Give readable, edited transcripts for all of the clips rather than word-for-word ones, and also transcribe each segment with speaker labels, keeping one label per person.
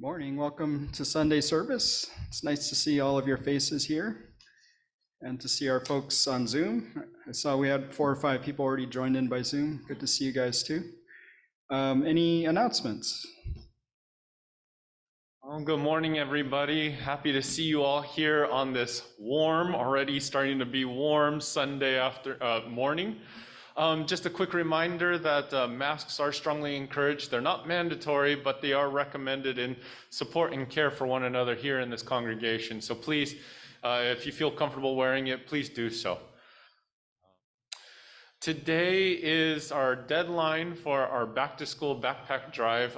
Speaker 1: Morning, welcome to Sunday service. It's nice to see all of your faces here and to see our folks on Zoom. I saw we had 4 or 5 people already joined in by Zoom. Good to see you guys too. Any announcements?
Speaker 2: Well, good morning, everybody. Happy to see you all here on this already starting to be warm Sunday morning. Just a quick reminder that masks are strongly encouraged. They're not mandatory, but they are recommended in support and care for one another here in this congregation. So please, if you feel comfortable wearing it, please do so. Today is our deadline for our back to school backpack drive,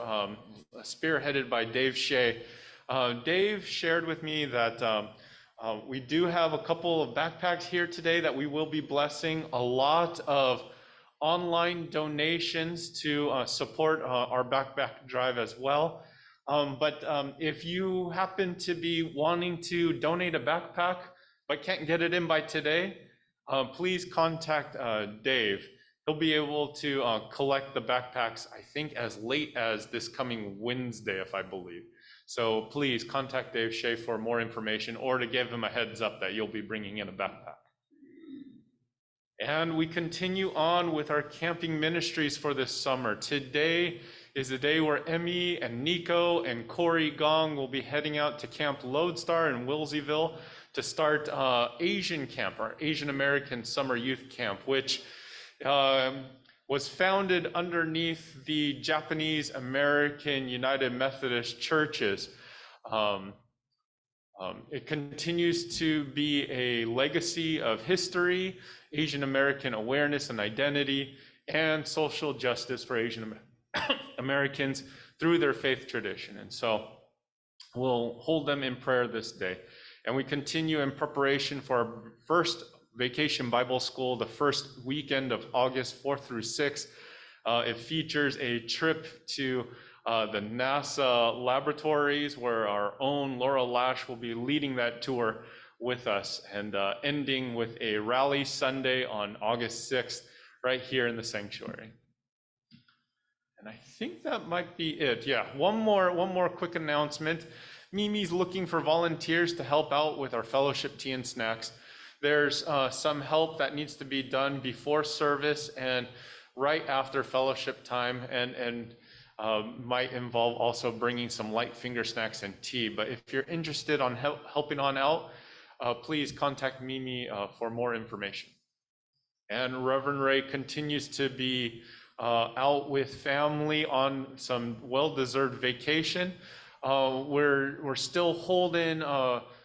Speaker 2: spearheaded by Dave Shea. Dave shared with me that we do have a couple of backpacks here today that we will be blessing, a lot of online donations to support our backpack drive as well. But if you happen to be wanting to donate a backpack but can't get it in by today, please contact Dave. He'll be able to collect the backpacks, I think, as late as this coming Wednesday, if I believe. So please contact Dave Shea for more information or to give him a heads up that you'll be bringing in a backpack. And we continue on with our camping ministries for this summer. Today is the day where Emmy and Nico and Corey Gong will be heading out to Camp Lodestar in Wilseyville to start Asian Camp, our Asian American Summer Youth Camp, which was founded underneath the Japanese American United Methodist Churches. It continues to be a legacy of history, Asian American awareness and identity, and social justice for Asian Americans through their faith tradition. And so we'll hold them in prayer this day. And we continue in preparation for our first Vacation Bible School, the first weekend of August 4th through 6th. It features a trip to the NASA laboratories where our own Laura Lash will be leading that tour with us, and ending with a rally Sunday on August 6th right here in the sanctuary. And I think that might be it. Yeah, one more quick announcement. Mimi's looking for volunteers to help out with our fellowship tea and snacks. There's some help that needs to be done before service and right after fellowship time, and might involve also bringing some light finger snacks and tea. But if you're interested on helping on out, please contact Mimi for more information. And Reverend Ray continues to be out with family on some well-deserved vacation. We're still holding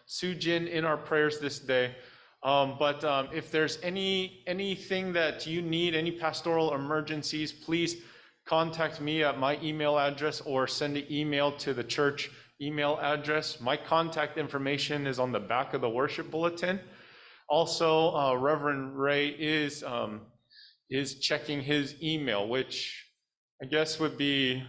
Speaker 2: Sujin in our prayers this day. But if there's anything that you need, any pastoral emergencies, please contact me at my email address or send an email to the church email address. My contact information is on the back of the worship bulletin. Also, Reverend Ray is checking his email, which I guess would be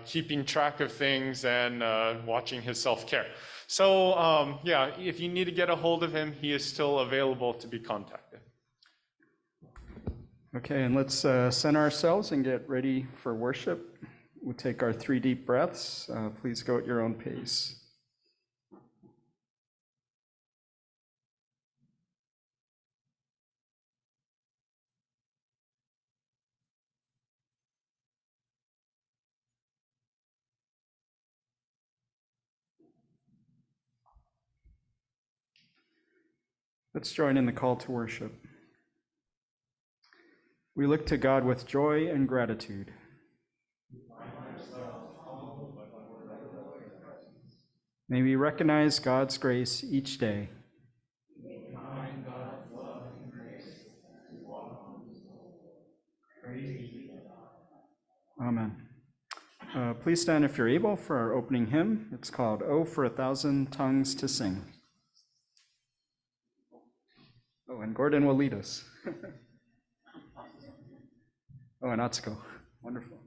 Speaker 2: keeping track of things and watching his self-care. So yeah, if you need to get a hold of him, he is still available to be contacted.
Speaker 1: Okay, and let's center ourselves and get ready for worship. We'll take our 3 deep breaths. Please go at your own pace. Let's join in the call to worship. We look to God with joy and gratitude. May we recognize God's grace each day. Amen. Please stand if you're able for our opening hymn. It's called "Oh, for a Thousand Tongues to Sing." Oh, and Gordon will lead us. Oh, and Atsuko. Wonderful.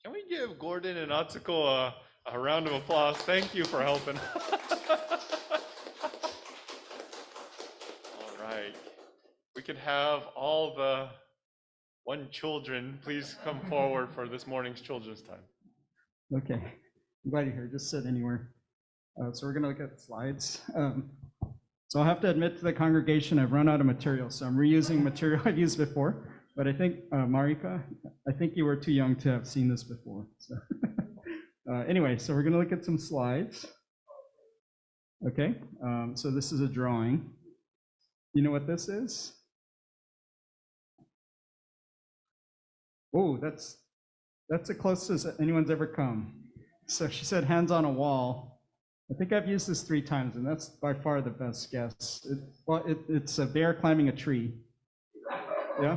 Speaker 2: Can we give Gordon and Atsuko a round of applause? Thank you for helping. All right. We could have all the one children please come forward for this morning's children's time.
Speaker 1: Okay, I'm glad you're here. Just sit anywhere. So we're going to look at slides. So I'll have to admit to the congregation, I've run out of material, so I'm reusing material I've used before. But I think, Marika, I think you were too young to have seen this before. So anyway, so we're going to look at some slides. Okay, so this is a drawing. You know what this is? Oh, that's the closest anyone's ever come. So she said hands on a wall. I think I've used this 3 times, and that's by far the best guess. It's a bear climbing a tree. Yeah.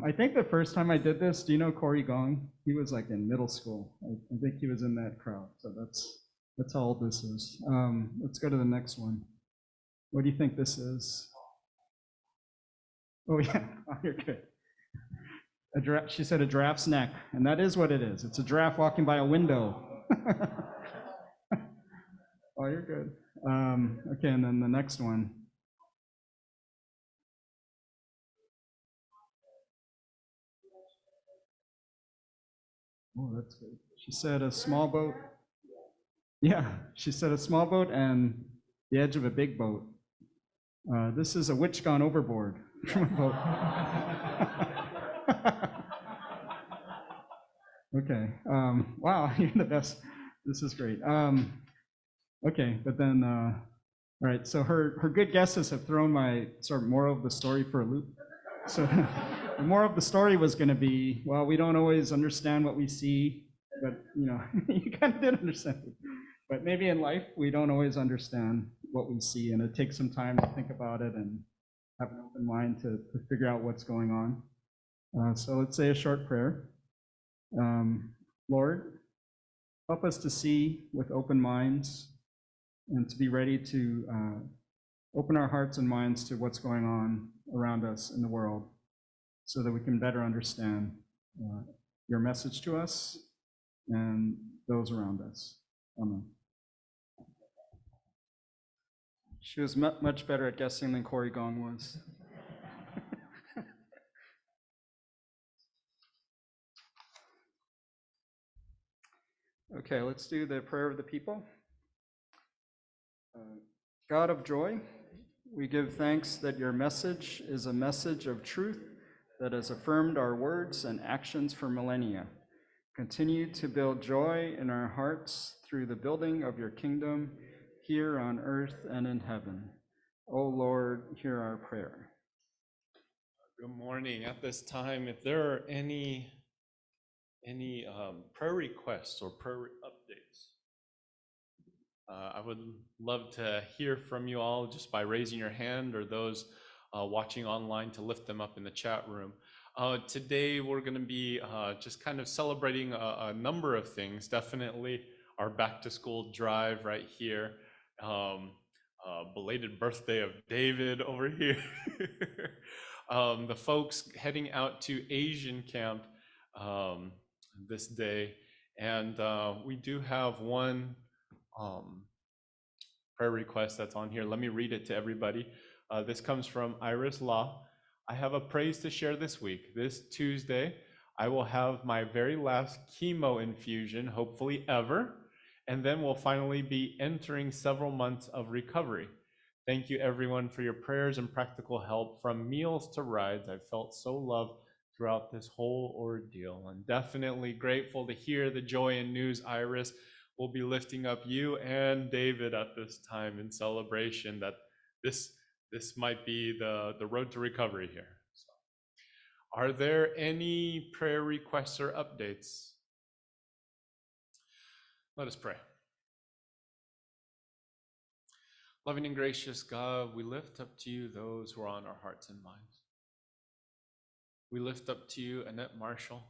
Speaker 1: I think the first time I did this, do you know Corey Gong? He was like in middle school. I think he was in that crowd. So that's how old this is. Let's go to the next one. What do you think this is? Oh yeah, oh, you're good. She said a giraffe's neck, and that is what it is. It's a giraffe walking by a window. Oh, you're good. Okay, and then the next one. Oh, that's good. She said a small boat. Yeah, she said a small boat and the edge of a big boat. This is a witch gone overboard from a boat. Okay. Wow, you're the best. This is great. Okay, but then, all right, so her good guesses have thrown my sort of moral of the story for a loop. So the moral of the story was going to be, well, we don't always understand what we see, but, you know, you kind of did understand it. But maybe in life, we don't always understand what we see, and it takes some time to think about it and have an open mind to figure out what's going on. So let's say a short prayer. Lord, help us to see with open minds and to be ready to open our hearts and minds to what's going on around us in the world so that we can better understand your message to us and those around us. Amen. She was much better at guessing than Corey Gong was. Okay, let's do the prayer of the people. God of joy, we give thanks that your message is a message of truth that has affirmed our words and actions for millennia. Continue to build joy in our hearts through the building of your kingdom here on earth and in heaven. O Lord, hear our prayer.
Speaker 2: Good morning. At this time, if there are any prayer requests or prayer updates, I would love to hear from you all just by raising your hand, or those watching online to lift them up in the chat room. Today, we're going to be just kind of celebrating a number of things. Definitely our back to school drive right here. Belated birthday of David over here. The folks heading out to Asian camp this day. And we do have one prayer request that's on here. Let me read it to everybody. This comes from Iris Law. I have a praise to share this week. This Tuesday, I will have my very last chemo infusion, hopefully ever, and then we'll finally be entering several months of recovery. Thank you everyone for your prayers and practical help, from meals to rides. I've felt so loved throughout this whole ordeal, and definitely grateful to hear the joy and news, Iris. We'll be lifting up you and David at this time in celebration that this might be the road to recovery here. So, are there any prayer requests or updates? Let us pray. Loving and gracious God, we lift up to you those who are on our hearts and minds. We lift up to you Annette Marshall,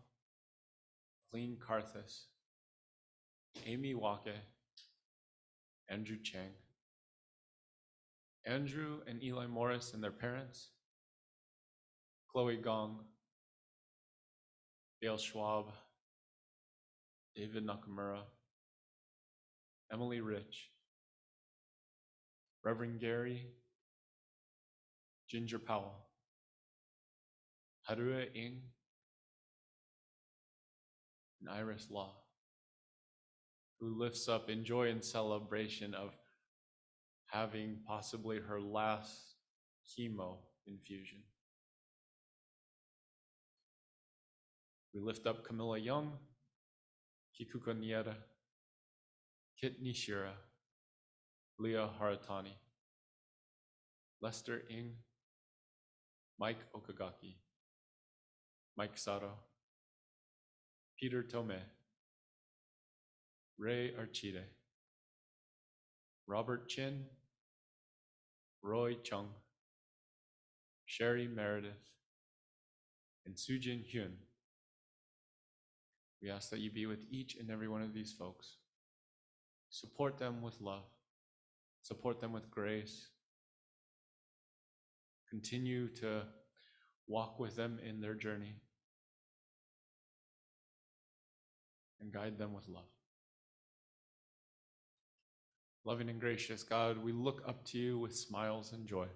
Speaker 2: Lean Carthus, Amy Wake, Andrew Chang, Andrew and Eli Morris and their parents, Chloe Gong, Dale Schwab, David Nakamura, Emily Rich, Reverend Gary, Ginger Powell, Harue Ing, and Iris Law, who lifts up in joy and celebration of having possibly her last chemo infusion. We lift up Camilla Young, Kikuko Niera, Kit Nishira, Leah Haratani, Lester Ing, Mike Okagaki, Mike Sato, Peter Tome, Ray Archide, Robert Chin, Roy Chung, Sherry Meredith, and Sujin Hyun. We ask that you be with each and every one of these folks. Support them with love. Support them with grace. Continue to walk with them in their journey and guide them with love. Loving and gracious God, we look up to you with smiles and joy.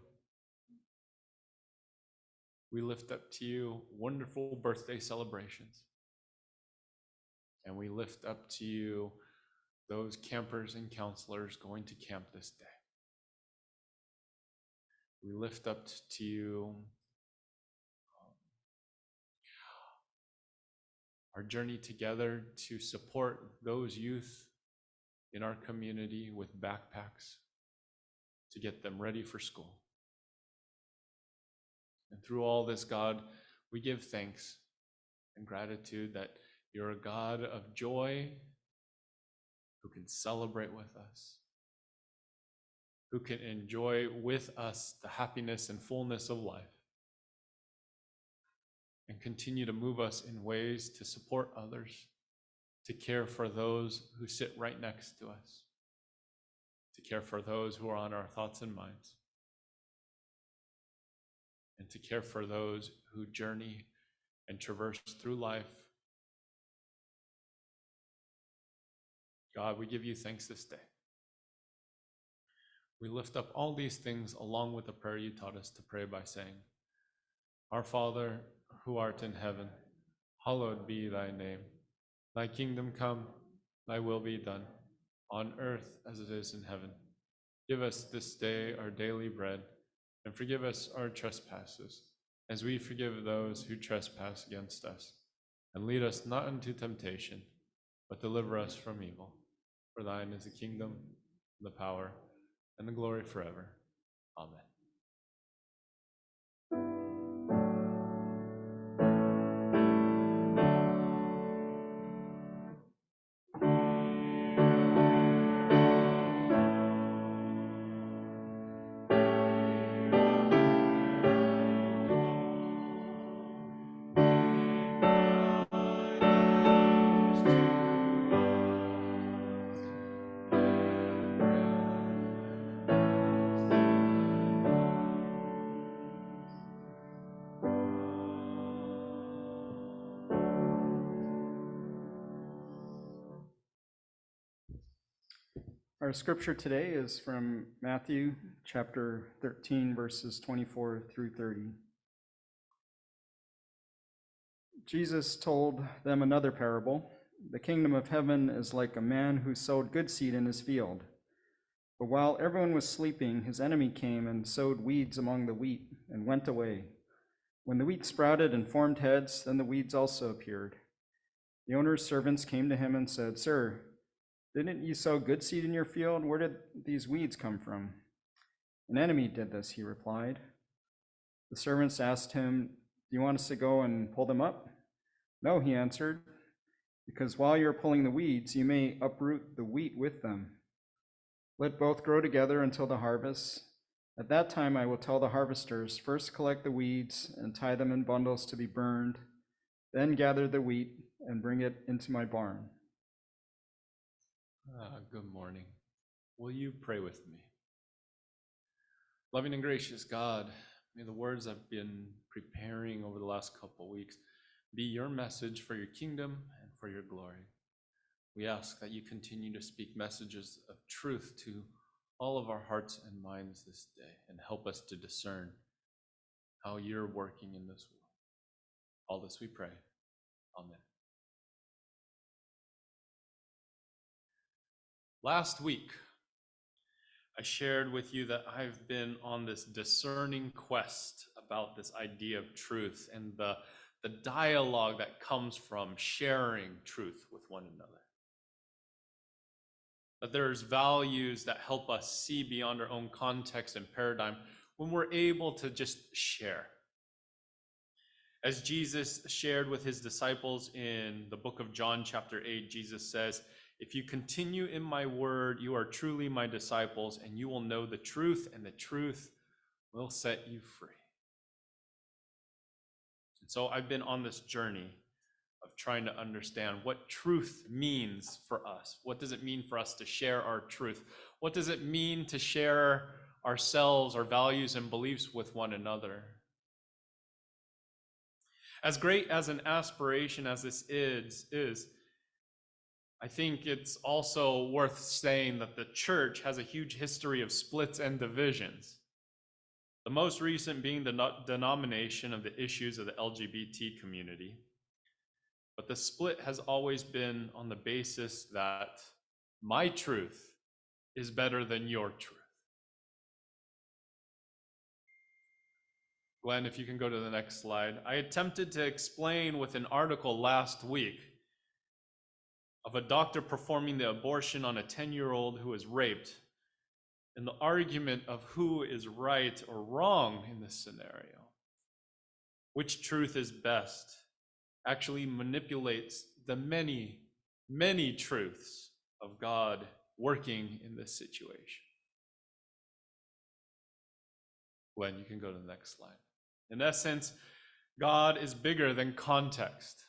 Speaker 2: We lift up to you wonderful birthday celebrations. And we lift up to you those campers and counselors going to camp this day. We lift up to you our journey together to support those youth in our community with backpacks to get them ready for school. And through all this, God, we give thanks and gratitude that you're a God of joy who can celebrate with us, who can enjoy with us the happiness and fullness of life, and continue to move us in ways to support others, to care for those who sit right next to us, to care for those who are on our thoughts and minds, and to care for those who journey and traverse through life. God, we give you thanks this day. We lift up all these things along with the prayer you taught us to pray by saying, Our Father, who art in heaven, hallowed be thy name. Thy kingdom come, thy will be done, on earth as it is in heaven. Give us this day our daily bread, and forgive us our trespasses, as we forgive those who trespass against us. And lead us not into temptation, but deliver us from evil. For thine is the kingdom, the power, and the glory forever. Amen.
Speaker 1: Our scripture today is from Matthew chapter 13, verses 24 through 30. Jesus told them another parable. The kingdom of heaven is like a man who sowed good seed in his field. But while everyone was sleeping, his enemy came and sowed weeds among the wheat and went away. When the wheat sprouted and formed heads, then the weeds also appeared. The owner's servants came to him and said, Sir, didn't you sow good seed in your field? Where did these weeds come from? An enemy did this, he replied. The servants asked him, Do you want us to go and pull them up? No, he answered, because while you're pulling the weeds, you may uproot the wheat with them. Let both grow together until the harvest. At that time I will tell the harvesters, First collect the weeds and tie them in bundles to be burned, then gather the wheat and bring it into my barn.
Speaker 2: Good morning. Will you pray with me? Loving and gracious God, may the words I've been preparing over the last couple of weeks be your message for your kingdom and for your glory. We ask that you continue to speak messages of truth to all of our hearts and minds this day and help us to discern how you're working in this world. All this we pray. Amen. Last week, I shared with you that I've been on this discerning quest about this idea of truth and the dialogue that comes from sharing truth with one another. That there's values that help us see beyond our own context and paradigm when we're able to just share. As Jesus shared with his disciples in the book of John chapter 8, Jesus says, If you continue in my word, you are truly my disciples, and you will know the truth, and the truth will set you free. And so I've been on this journey of trying to understand what truth means for us. What does it mean for us to share our truth? What does it mean to share ourselves, our values, and beliefs with one another? As great as an aspiration as this is, I think it's also worth saying that the church has a huge history of splits and divisions. The most recent being the denomination of the issues of the LGBT community. But the split has always been on the basis that my truth is better than your truth. Glenn, if you can go to the next slide. I attempted to explain with an article last week of a doctor performing the abortion on a 10-year-old who was raped, and the argument of who is right or wrong in this scenario, which truth is best, actually manipulates the many, many truths of God working in this situation. Glenn, you can go to the next slide. In essence, God is bigger than context.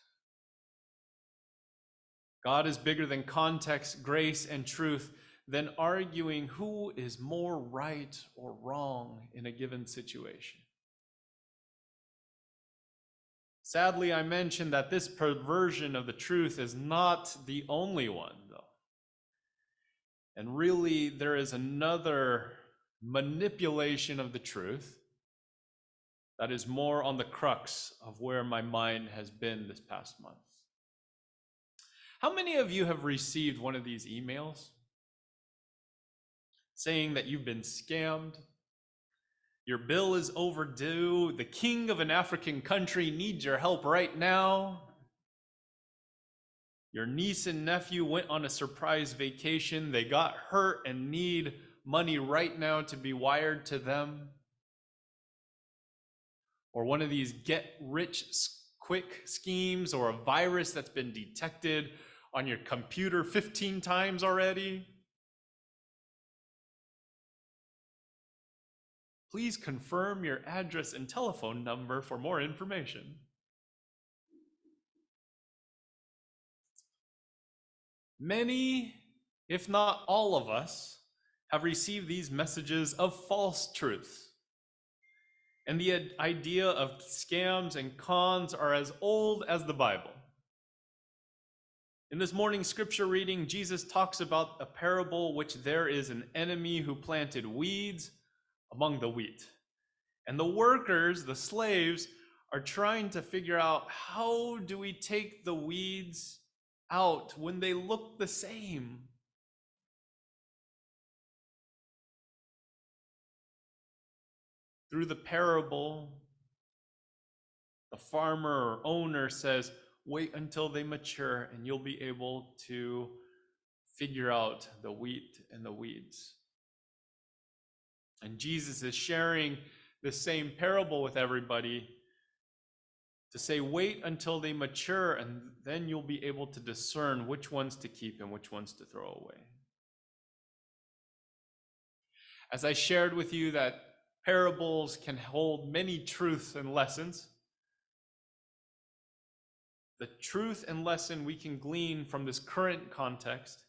Speaker 2: God is bigger than context, grace, and truth, than arguing who is more right or wrong in a given situation. Sadly, I mentioned that this perversion of the truth is not the only one, though. And really, there is another manipulation of the truth that is more on the crux of where my mind has been this past month. How many of you have received one of these emails saying that you've been scammed? Your bill is overdue. The king of an African country needs your help right now. Your niece and nephew went on a surprise vacation. They got hurt and need money right now to be wired to them. Or one of these get-rich-quick schemes, or a virus that's been detected on your computer 15 times already. Please confirm your address and telephone number for more information. Many, if not all of us, have received these messages of false truth. And the idea of scams and cons are as old as the Bible. In this morning's scripture reading, Jesus talks about a parable which there is an enemy who planted weeds among the wheat. And the workers, the slaves, are trying to figure out, how do we take the weeds out when they look the same? Through the parable, the farmer or owner says, wait until they mature and you'll be able to figure out the wheat and the weeds. And Jesus is sharing the same parable with everybody to say, wait until they mature, and then you'll be able to discern which ones to keep and which ones to throw away. As I shared with you that parables can hold many truths and lessons, the truth and lesson we can glean from this current context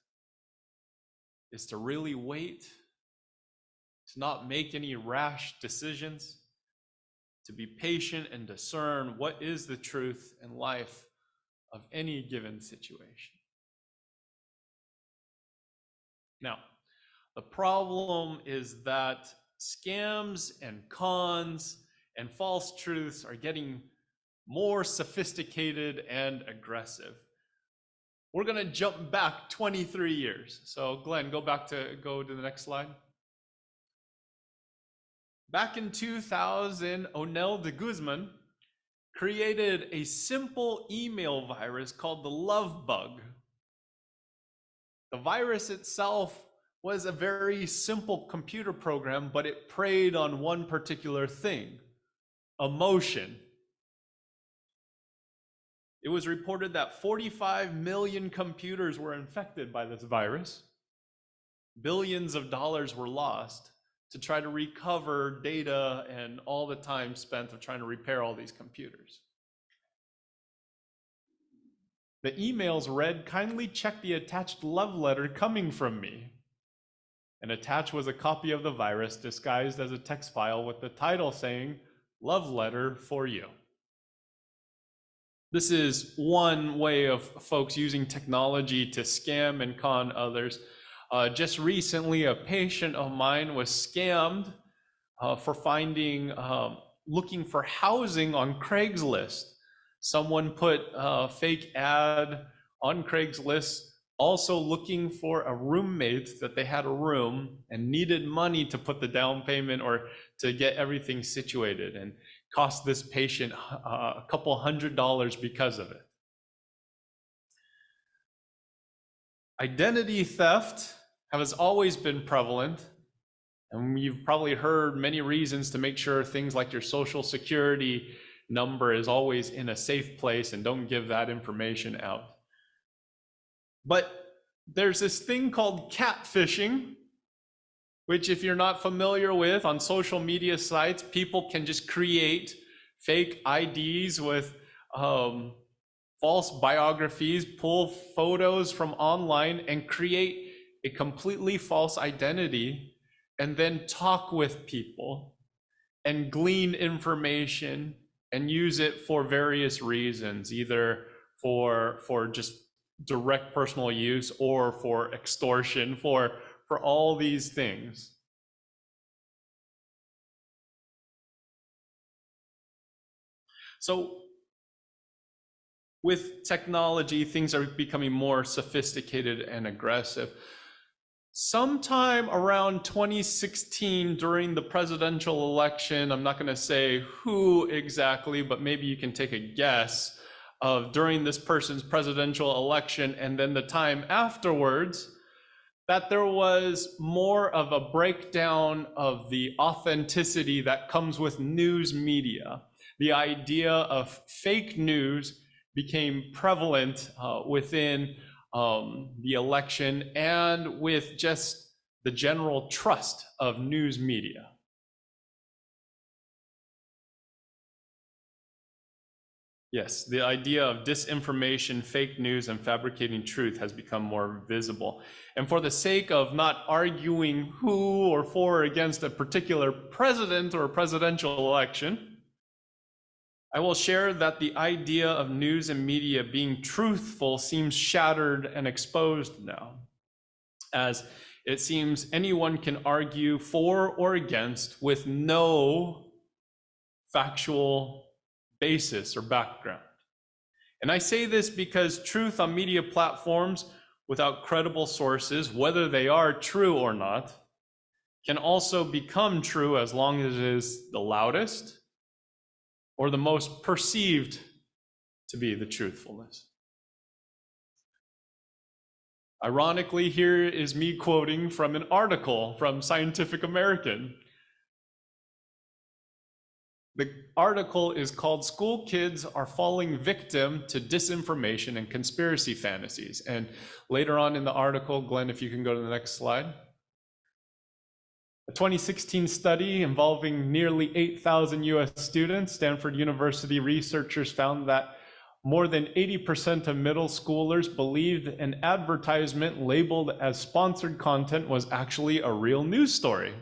Speaker 2: is to really wait, to not make any rash decisions, to be patient and discern what is the truth and life of any given situation. Now, the problem is that scams and cons and false truths are getting more sophisticated and aggressive. We're going to jump back 23 years. So Glenn, go to the next slide. Back in 2000, Onel de Guzman created a simple email virus called the love bug. The virus itself was a very simple computer program, but it preyed on one particular thing: emotion. It was reported that 45 million computers were infected by this virus. Billions of dollars were lost to try to recover data and all the time spent of trying to repair all these computers. The emails read, "Kindly check the attached love letter coming from me." And attached was a copy of the virus disguised as a text file with the title saying, "Love letter for you." This is one way of folks using technology to scam and con others. Just recently, a patient of mine was scammed for looking for housing on Craigslist. Someone put a fake ad on Craigslist, also looking for a roommate, that they had a room and needed money to put the down payment or to get everything situated, and cost this patient a couple $100 because of it. Identity theft has always been prevalent, and you've probably heard many reasons to make sure things like your social security number is always in a safe place and don't give that information out. But there's this thing called catfishing, which if you're not familiar with, on social media sites, people can just create fake IDs with false biographies, pull photos from online and create a completely false identity, and then talk with people and glean information and use it for various reasons, either for just direct personal use or for extortion, for all these things. So with technology, things are becoming more sophisticated and aggressive. Sometime around 2016, during the presidential election, I'm not going to say who exactly, but maybe you can take a guess of during this person's presidential election and then the time afterwards, that there was more of a breakdown of the authenticity that comes with news media. The idea of fake news became prevalent within the election and with just the general trust of news media. Yes, the idea of disinformation, fake news, and fabricating truth has become more visible. And for the sake of not arguing who or for or against a particular president or presidential election, I will share that the idea of news and media being truthful seems shattered and exposed now, as it seems anyone can argue for or against with no factual basis or background. And I say this because truth on media platforms without credible sources, whether they are true or not, can also become true as long as it is the loudest or the most perceived to be the truthfulness. Ironically, here is me quoting from an article from Scientific American. The article is called "School Kids Are Falling Victim to Disinformation and Conspiracy Fantasies." And later on in the article, Glenn, if you can go to the next slide. A 2016 study involving nearly 8,000 US students, Stanford University researchers found that more than 80% of middle schoolers believed an advertisement labeled as sponsored content was actually a real news story.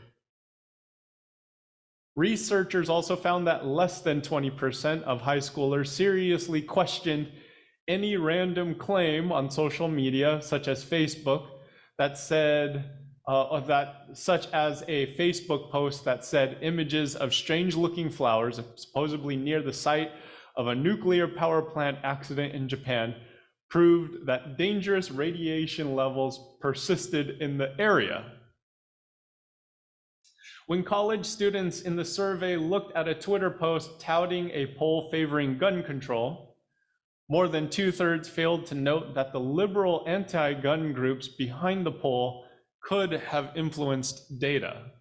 Speaker 2: Researchers also found that less than 20% of high schoolers seriously questioned any random claim on social media, such as Facebook, that said, such as a Facebook post that said images of strange-looking flowers, supposedly near the site of a nuclear power plant accident in Japan, proved that dangerous radiation levels persisted in the area. When college students in the survey looked at a Twitter post touting a poll favoring gun control, more than 2/3 failed to note that the liberal anti-gun groups behind the poll could have influenced data.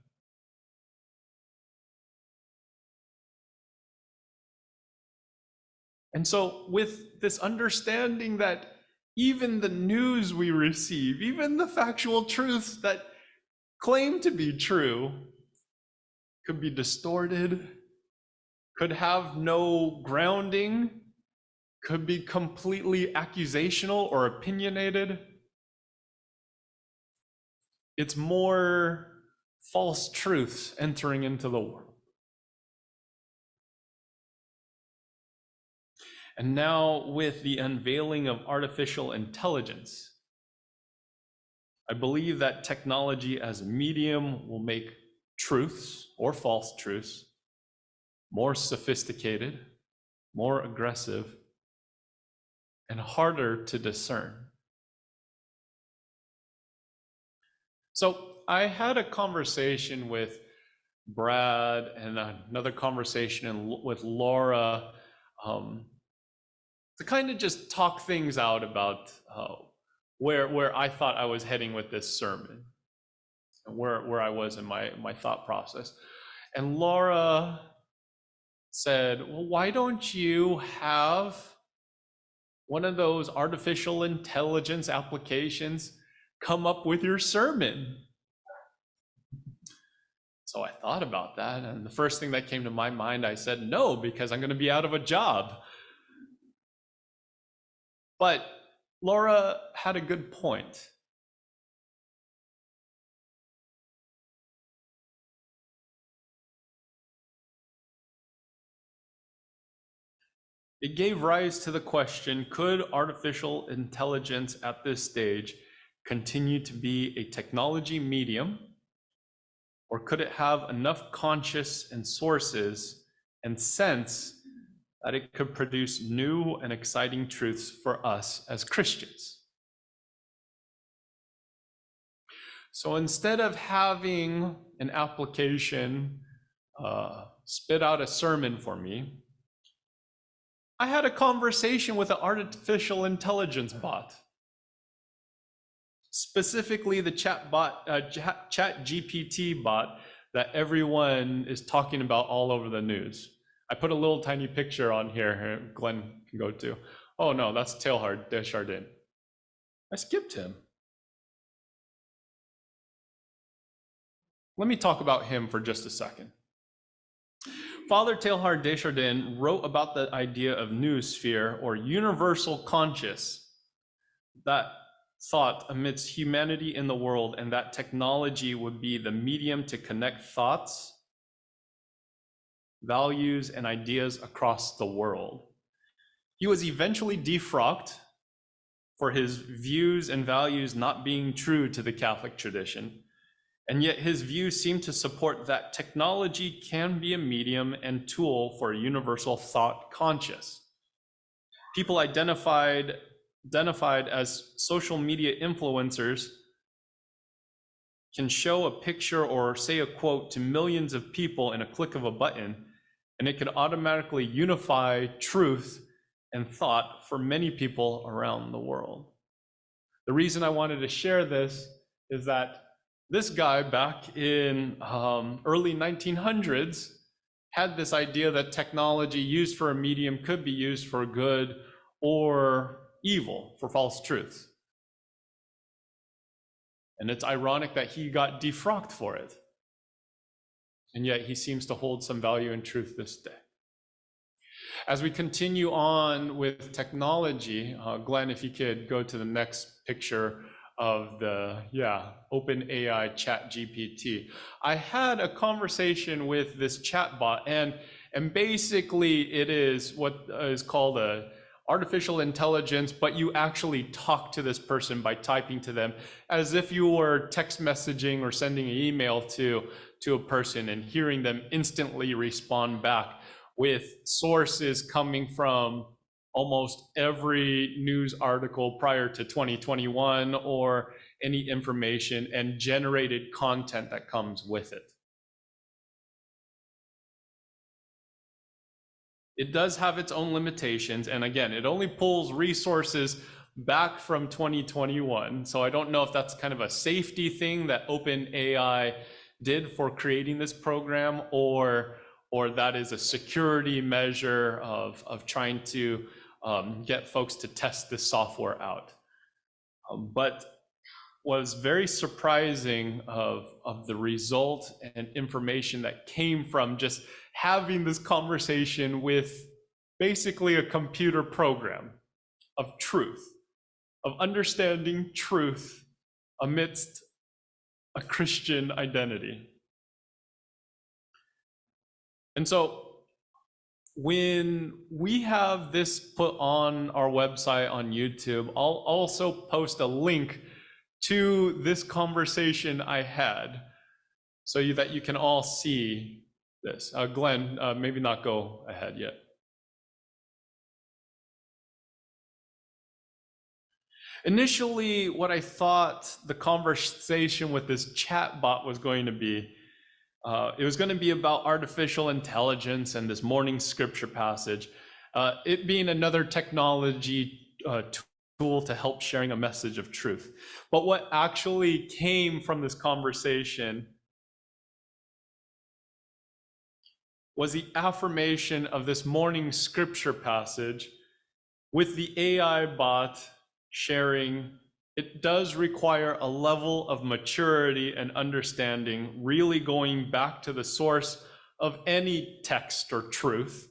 Speaker 2: And so with this understanding that even the news we receive, even the factual truths that claim to be true, could be distorted, could have no grounding, could be completely accusational or opinionated. It's more false truths entering into the world. And now with the unveiling of artificial intelligence, I believe that technology as a medium will make truths or false truths more sophisticated, more aggressive, and harder to discern. So I had a conversation with Brad and another conversation with Laura to kind of just talk things out about where I thought I was heading with this sermon, and where I was in my thought process. And Laura said, well, why don't you have one of those artificial intelligence applications come up with your sermon? So I thought about that, and the first thing that came to my mind, I said no, because I'm going to be out of a job. But Laura had a good point. It gave rise to the question, could artificial intelligence at this stage continue to be a technology medium, or could it have enough conscious and sources and sense that it could produce new and exciting truths for us as Christians? So instead of having an application spit out a sermon for me, I had a conversation with an artificial intelligence bot. Specifically the ChatGPT bot that everyone is talking about all over the news. I put a little tiny picture on here, Glenn can go to. Oh no, that's Teilhard de Chardin. I skipped him. Let me talk about him for just a second. Father Teilhard de Chardin wrote about the idea of noosphere, or universal conscious, that thought amidst humanity in the world, and that technology would be the medium to connect thoughts, values, and ideas across the world. He was eventually defrocked for his views and values not being true to the Catholic tradition, and yet his views seem to support that technology can be a medium and tool for a universal thought conscious. People identified as social media influencers can show a picture or say a quote to millions of people in a click of a button, and it can automatically unify truth and thought for many people around the world. The reason I wanted to share this is that this guy back in early 1900s had this idea that technology used for a medium could be used for good or evil, for false truth. And it's ironic that he got defrocked for it. And yet he seems to hold some value and truth this day. As we continue on with technology, Glenn, if you could go to the next picture of the, OpenAI ChatGPT. I had a conversation with this chatbot, and basically it is what is called a artificial intelligence, but you actually talk to this person by typing to them as if you were text messaging or sending an email to a person and hearing them instantly respond back with sources coming from almost every news article prior to 2021 or any information and generated content that comes with it. It does have its own limitations, and again, it only pulls resources back from 2021, so I don't know if that's kind of a safety thing that OpenAI did for creating this program, or that is a security measure of trying to get folks to test this software out. But was very surprising of the result and information that came from just having this conversation with basically a computer program of truth, of understanding truth amidst a Christian identity. And so when we have this put on our website on YouTube, I'll also post a link to this conversation I had so that you can all see this. Glenn, maybe not go ahead yet. Initially, what I thought the conversation with this chatbot was going to be, it was going to be about artificial intelligence and this morning scripture passage, it being another technology tool to help sharing a message of truth. But what actually came from this conversation was the affirmation of this morning scripture passage with the AI bot sharing it does require a level of maturity and understanding, really going back to the source of any text or truth,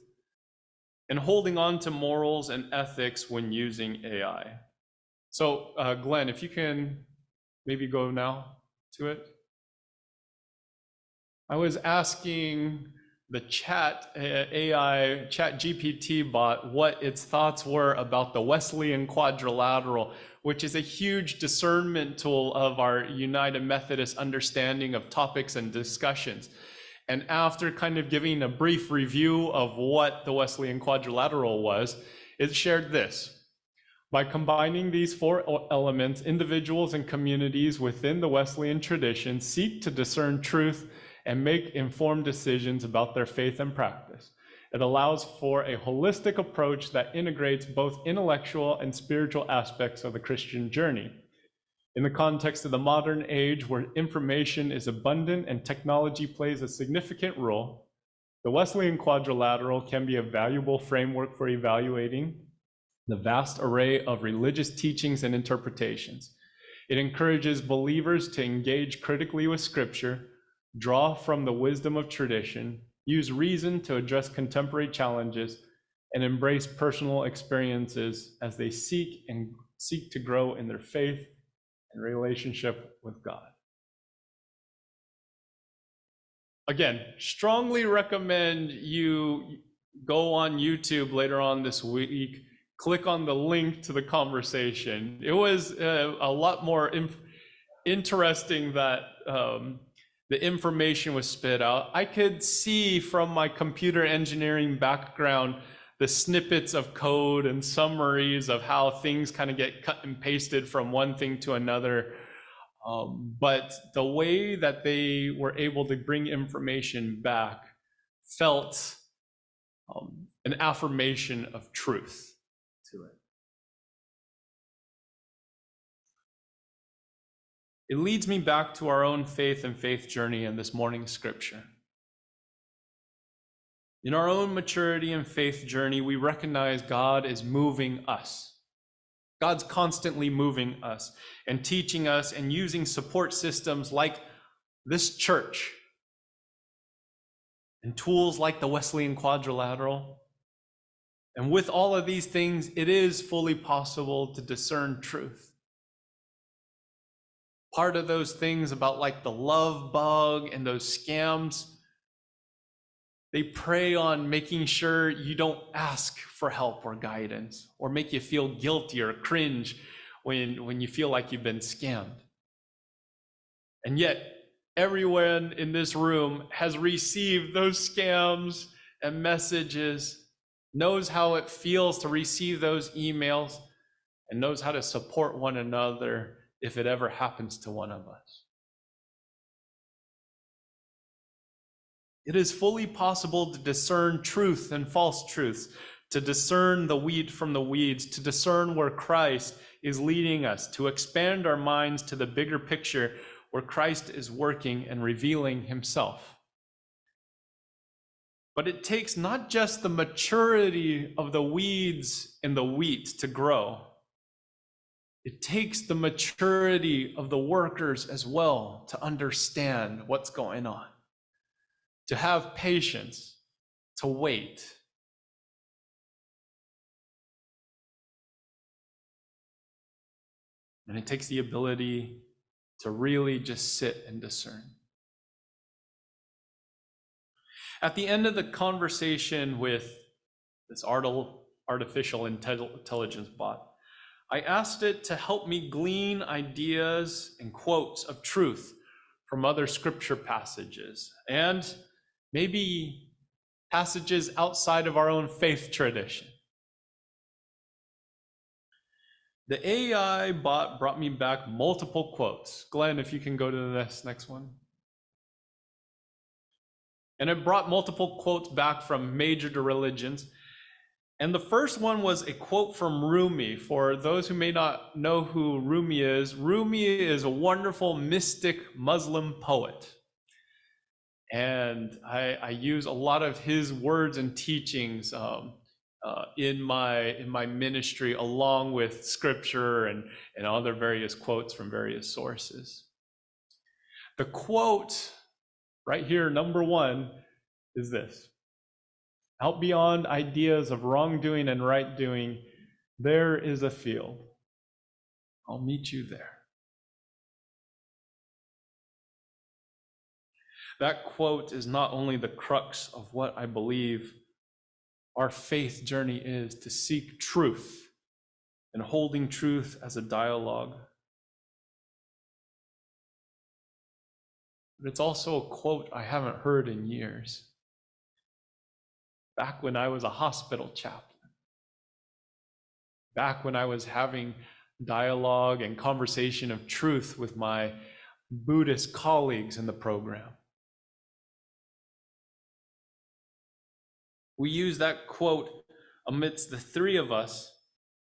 Speaker 2: and holding on to morals and ethics when using AI. So, Glenn, if you can maybe go now to it. I was asking the ChatGPT bot what its thoughts were about the Wesleyan quadrilateral, which is a huge discernment tool of our United Methodist understanding of topics and discussions. And after kind of giving a brief review of what the Wesleyan quadrilateral was, it shared this. By combining these four elements, individuals and communities within the Wesleyan tradition seek to discern truth and make informed decisions about their faith and practice. It allows for a holistic approach that integrates both intellectual and spiritual aspects of the Christian journey. In the context of the modern age where information is abundant and technology plays a significant role, the Wesleyan quadrilateral can be a valuable framework for evaluating the vast array of religious teachings and interpretations. It encourages believers to engage critically with Scripture, draw from the wisdom of tradition, use reason to address contemporary challenges, and embrace personal experiences as they seek to grow in their faith and relationship with God. Again, strongly recommend you go on YouTube later on this week, click on the link to the conversation. It was a lot more interesting that the information was spit out. I could see from my computer engineering background the snippets of code and summaries of how things kind of get cut and pasted from one thing to another. But the way that they were able to bring information back felt an affirmation of truth to it. It leads me back to our own faith and faith journey in this morning's scripture. In our own maturity and faith journey, we recognize God is moving us. God's constantly moving us and teaching us and using support systems like this church and tools like the Wesleyan quadrilateral. And with all of these things, it is fully possible to discern truth. Part of those things about like the love bug and those scams, they prey on making sure you don't ask for help or guidance or make you feel guilty or cringe when you feel like you've been scammed. And yet, everyone in this room has received those scams and messages, knows how it feels to receive those emails, and knows how to support one another if it ever happens to one of us. It is fully possible to discern truth and false truths, to discern the wheat from the weeds, to discern where Christ is leading us, to expand our minds to the bigger picture where Christ is working and revealing himself. But it takes not just the maturity of the weeds and the wheat to grow. It takes the maturity of the workers as well to understand what's going on, to have patience, to wait. And it takes the ability to really just sit and discern. At the end of the conversation with this artificial intelligence bot, I asked it to help me glean ideas and quotes of truth from other scripture passages and maybe passages outside of our own faith tradition. The AI bot brought me back multiple quotes. Glenn, if you can go to this next one. And it brought multiple quotes back from major religions. And the first one was a quote from Rumi. For those who may not know who Rumi is a wonderful mystic Muslim poet. And I use a lot of his words and teachings in my ministry, along with scripture and other various quotes from various sources. The quote right here, number one, is this: out beyond ideas of wrongdoing and right doing, there is a field. I'll meet you there. That quote is not only the crux of what I believe our faith journey is, to seek truth and holding truth as a dialogue, but it's also a quote I haven't heard in years. Back when I was a hospital chaplain, back when I was having dialogue and conversation of truth with my Buddhist colleagues in the program, we use that quote amidst the three of us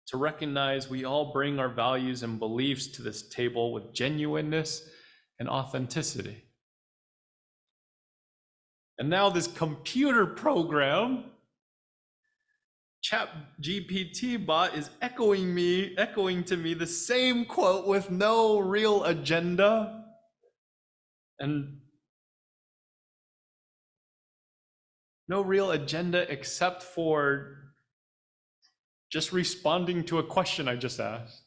Speaker 2: to recognize we all bring our values and beliefs to this table with genuineness and authenticity. And now this computer program, ChatGPT bot, is echoing to me the same quote with no real agenda and no real agenda except for just responding to a question I just asked.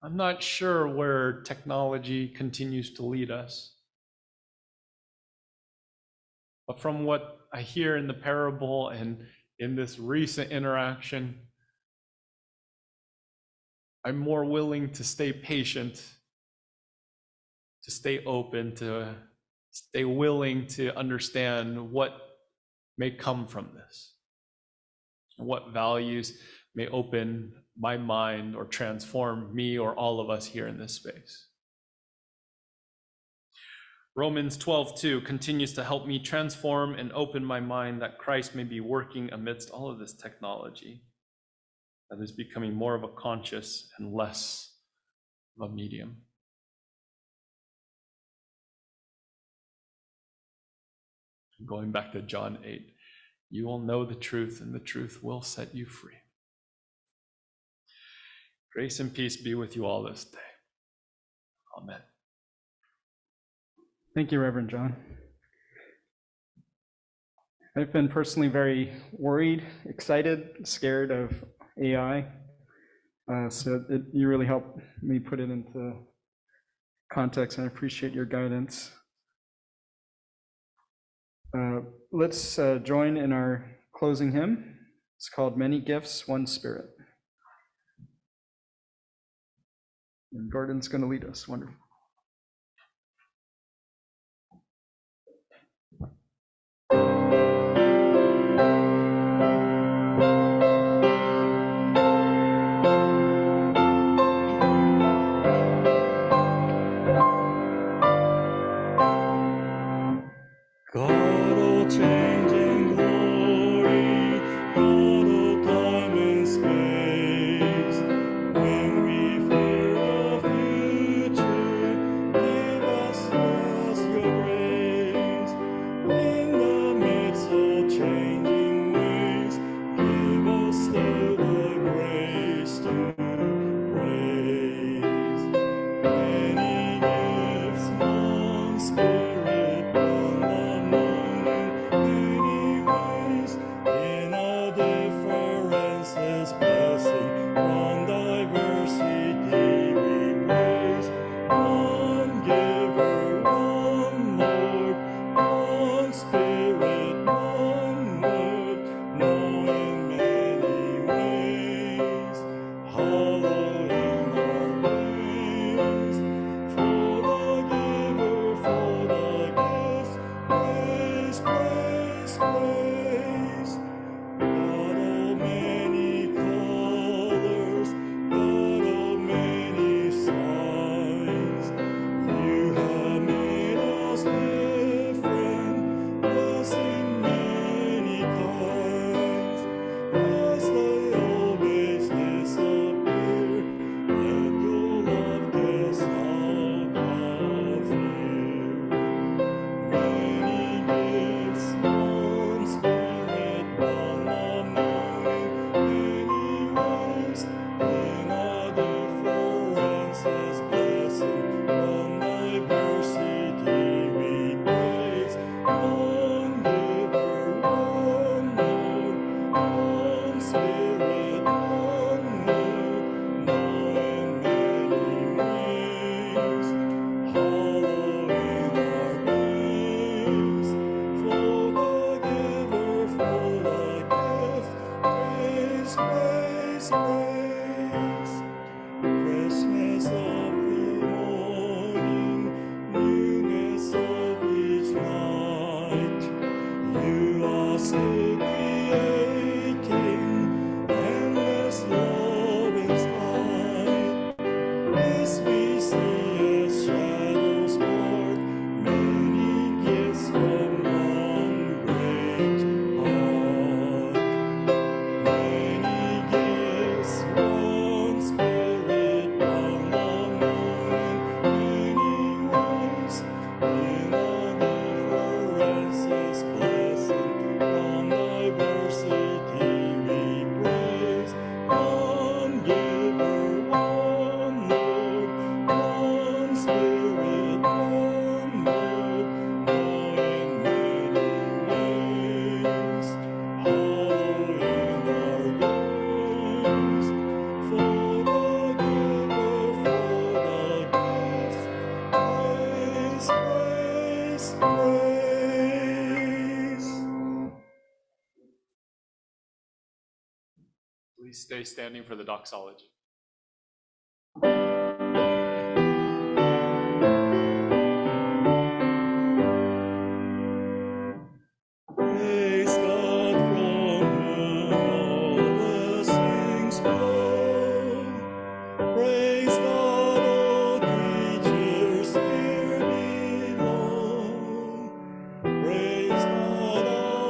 Speaker 2: I'm not sure where technology continues to lead us. But from what I hear in the parable and in this recent interaction, I'm more willing to stay patient, to stay open, to stay willing to understand what may come from this, what values may open my mind or transform me or all of us here in this space. Romans 12:2 continues to help me transform and open my mind that Christ may be working amidst all of this technology that is becoming more of a conscious and less of a medium. Going back to John 8, you will know the truth and the truth will set you free. Grace and peace be with you all this day. Amen.
Speaker 1: Thank you, Reverend John. I've been personally very worried, excited, scared of AI. You really helped me put it into context, and I appreciate your guidance. Let's join in our closing hymn. It's called Many Gifts, One Spirit. And Gordon's going to lead us. Wonderful.
Speaker 3: When we fear the future.
Speaker 2: Please stay standing for the doxology.
Speaker 3: Praise God from whom all blessings flow. Praise God, all creatures here below. Praise God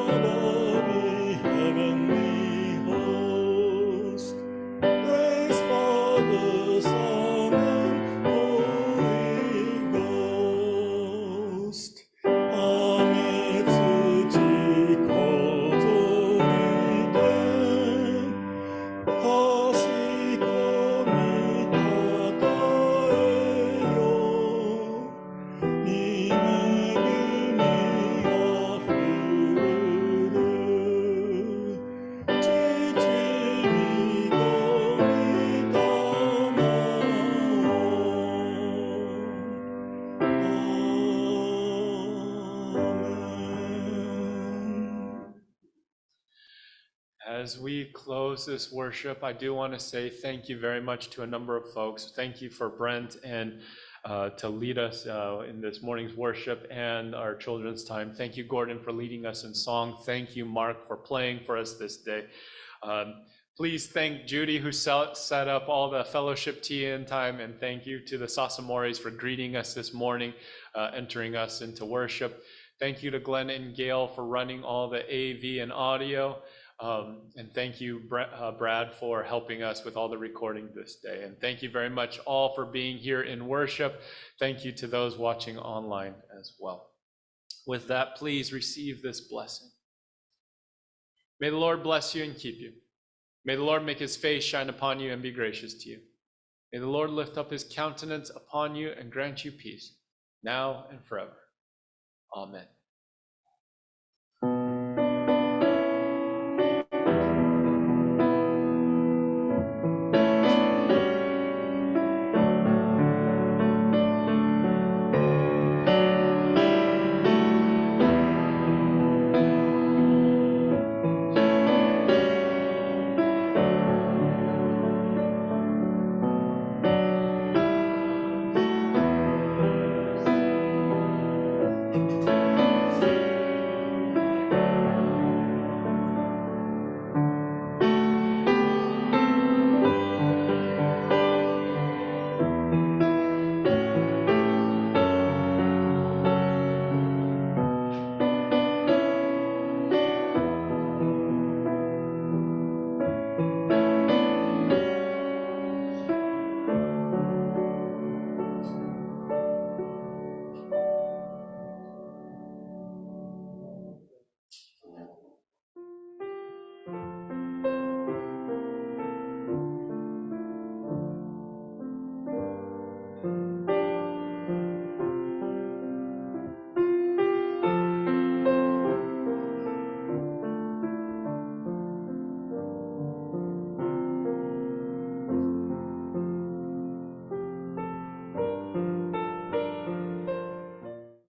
Speaker 3: above the heavenly host. Praise Father, Son, and Holy Ghost. Amen. Suci koto iken, kasi komi tataeyo. Ni megumi afururu, cici ni komi tamao. Amen.
Speaker 2: As we close this worship, I do want to say thank you very much to a number of folks. Thank you for Brent and to lead us in this morning's worship and our children's time. Thank you, Gordon, for leading us in song. Thank you, Mark, for playing for us this day. Please thank Judy, who set up all the fellowship tea-in time, and thank you to the Sasamoris for greeting us this morning, entering us into worship. Thank you to Glenn and Gail for running all the AV and audio. And thank you, Brad, for helping us with all the recording this day. And thank you very much all for being here in worship. Thank you to those watching online as well. With that, please receive this blessing. May the Lord bless you and keep you. May the Lord make his face shine upon you and be gracious to you. May the Lord lift up his countenance upon you and grant you peace, now and forever. Amen.